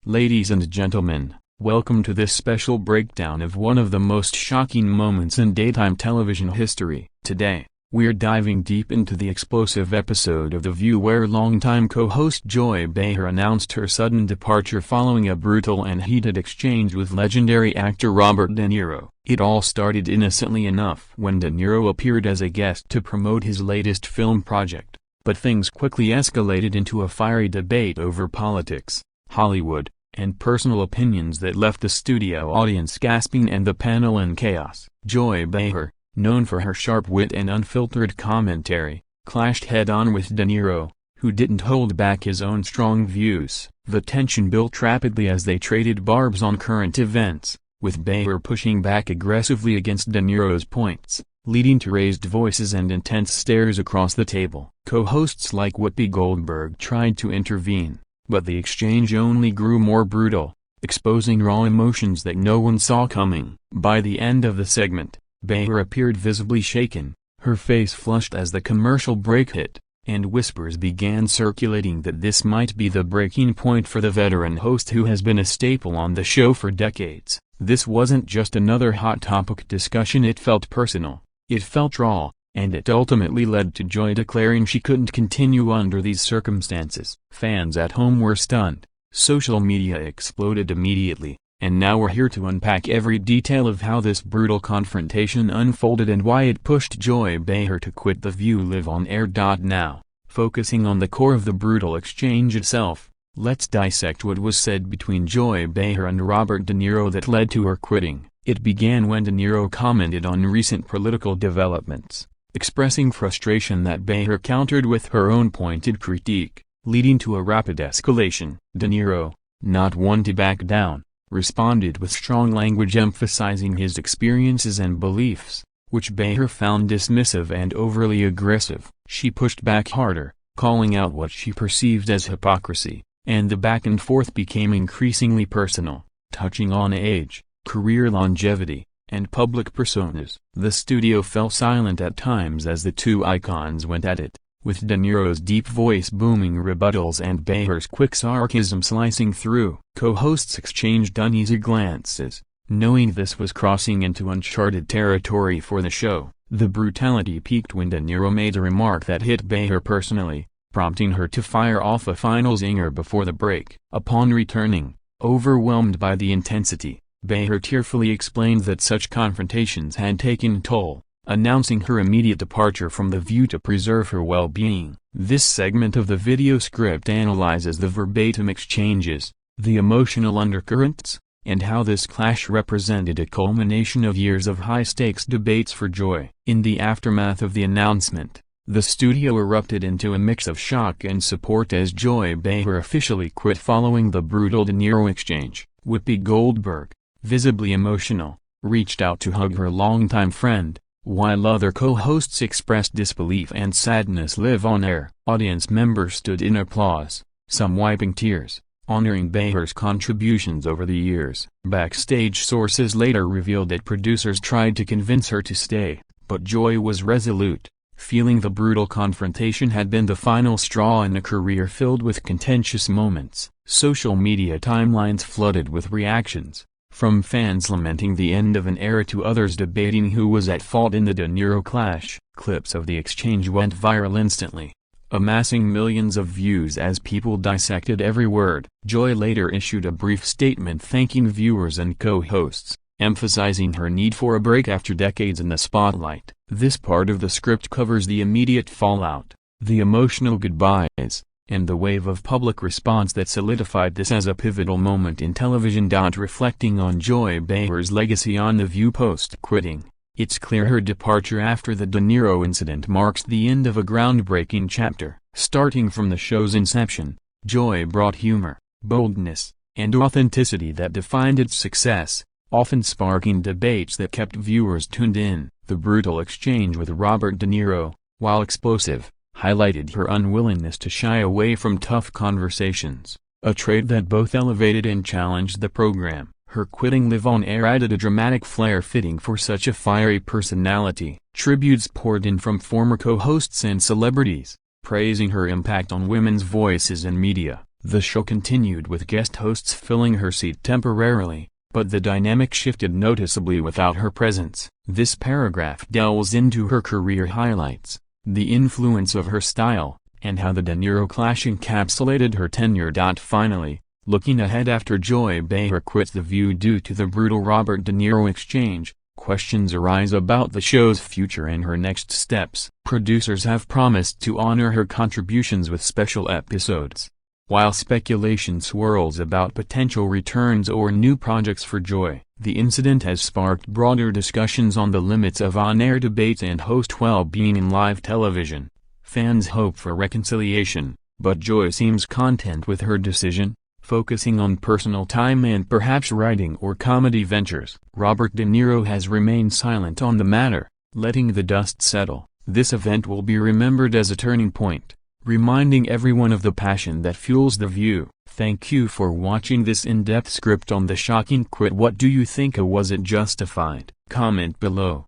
Ladies and gentlemen, welcome to this special breakdown of one of the most shocking moments in daytime television history. Today, we're diving deep into the explosive episode of The View where longtime co-host Joy Behar announced her sudden departure following a brutal and heated exchange with legendary actor Robert De Niro. It all started innocently enough when De Niro appeared as a guest to promote his latest film project, but things quickly escalated into a fiery debate over politics, Hollywood, and personal opinions that left the studio audience gasping and the panel in chaos. Joy Behar, known for her sharp wit and unfiltered commentary, clashed head-on with De Niro, who didn't hold back his own strong views. The tension built rapidly as they traded barbs on current events, with Behar pushing back aggressively against De Niro's points, leading to raised voices and intense stares across the table. Co-hosts like Whoopi Goldberg tried to intervene, but the exchange only grew more brutal, exposing raw emotions that no one saw coming. By the end of the segment, Behar appeared visibly shaken, her face flushed as the commercial break hit, and whispers began circulating that this might be the breaking point for the veteran host who has been a staple on the show for decades. This wasn't just another hot topic discussion, it felt personal, it felt raw, and it ultimately led to Joy declaring she couldn't continue under these circumstances. Fans at home were stunned, social media exploded immediately, and now we're here to unpack every detail of how this brutal confrontation unfolded and why it pushed Joy Behar to quit The View live on air. Now, focusing on the core of the brutal exchange itself, let's dissect what was said between Joy Behar and Robert De Niro that led to her quitting. It began when De Niro commented on recent political developments, expressing frustration that Behar countered with her own pointed critique, leading to a rapid escalation. De Niro, not one to back down, responded with strong language emphasizing his experiences and beliefs, which Behar found dismissive and overly aggressive. She pushed back harder, calling out what she perceived as hypocrisy, and the back and forth became increasingly personal, touching on age, career longevity, and public personas. The studio fell silent at times as the two icons went at it, with De Niro's deep voice booming rebuttals and Behar's quick sarcasm slicing through. Co-hosts exchanged uneasy glances, knowing this was crossing into uncharted territory for the show. The brutality peaked when De Niro made a remark that hit Behar personally, prompting her to fire off a final zinger before the break. Upon returning, overwhelmed by the intensity, Behar tearfully explained that such confrontations had taken a toll, announcing her immediate departure from The View to preserve her well-being. This segment of the video script analyzes the verbatim exchanges, the emotional undercurrents, and how this clash represented a culmination of years of high-stakes debates for Joy. In the aftermath of the announcement, the studio erupted into a mix of shock and support as Joy Behar officially quit following the brutal De Niro exchange. Whoopi Goldberg, visibly emotional, reached out to hug her longtime friend, while other co-hosts expressed disbelief and sadness live on air. Audience members stood in applause, some wiping tears, honoring Behar's contributions over the years. Backstage sources later revealed that producers tried to convince her to stay, but Joy was resolute, feeling the brutal confrontation had been the final straw in a career filled with contentious moments. Social media timelines flooded with reactions, from fans lamenting the end of an era to others debating who was at fault in the De Niro clash. Clips of the exchange went viral instantly, amassing millions of views as people dissected every word. Joy later issued a brief statement thanking viewers and co-hosts, emphasizing her need for a break after decades in the spotlight. This part of the script covers the immediate fallout, the emotional goodbyes, and the wave of public response that solidified this as a pivotal moment in television. Reflecting on Joy Behar's legacy on The View post-quitting, it's clear her departure after the De Niro incident marks the end of a groundbreaking chapter. Starting from the show's inception, Joy brought humor, boldness, and authenticity that defined its success, often sparking debates that kept viewers tuned in. The brutal exchange with Robert De Niro, while explosive, highlighted her unwillingness to shy away from tough conversations, a trait that both elevated and challenged the program. Her quitting live on air added a dramatic flair fitting for such a fiery personality. Tributes poured in from former co-hosts and celebrities, praising her impact on women's voices in media. The show continued with guest hosts filling her seat temporarily, but the dynamic shifted noticeably without her presence. This paragraph delves into her career highlights, the influence of her style, and how the De Niro clash encapsulated her tenure. Finally, looking ahead after Joy Behar quits The View due to the brutal Robert De Niro exchange, questions arise about the show's future and her next steps. Producers have promised to honor her contributions with special episodes. While speculation swirls about potential returns or new projects for Joy, the incident has sparked broader discussions on the limits of on-air debates and host well-being in live television. Fans hope for reconciliation, but Joy seems content with her decision, focusing on personal time and perhaps writing or comedy ventures. Robert De Niro has remained silent on the matter, letting the dust settle. This event will be remembered as a turning point, reminding everyone of the passion that fuels The View. Thank you for watching this in-depth script on the shocking quit. What do you think? Was it justified? Comment below.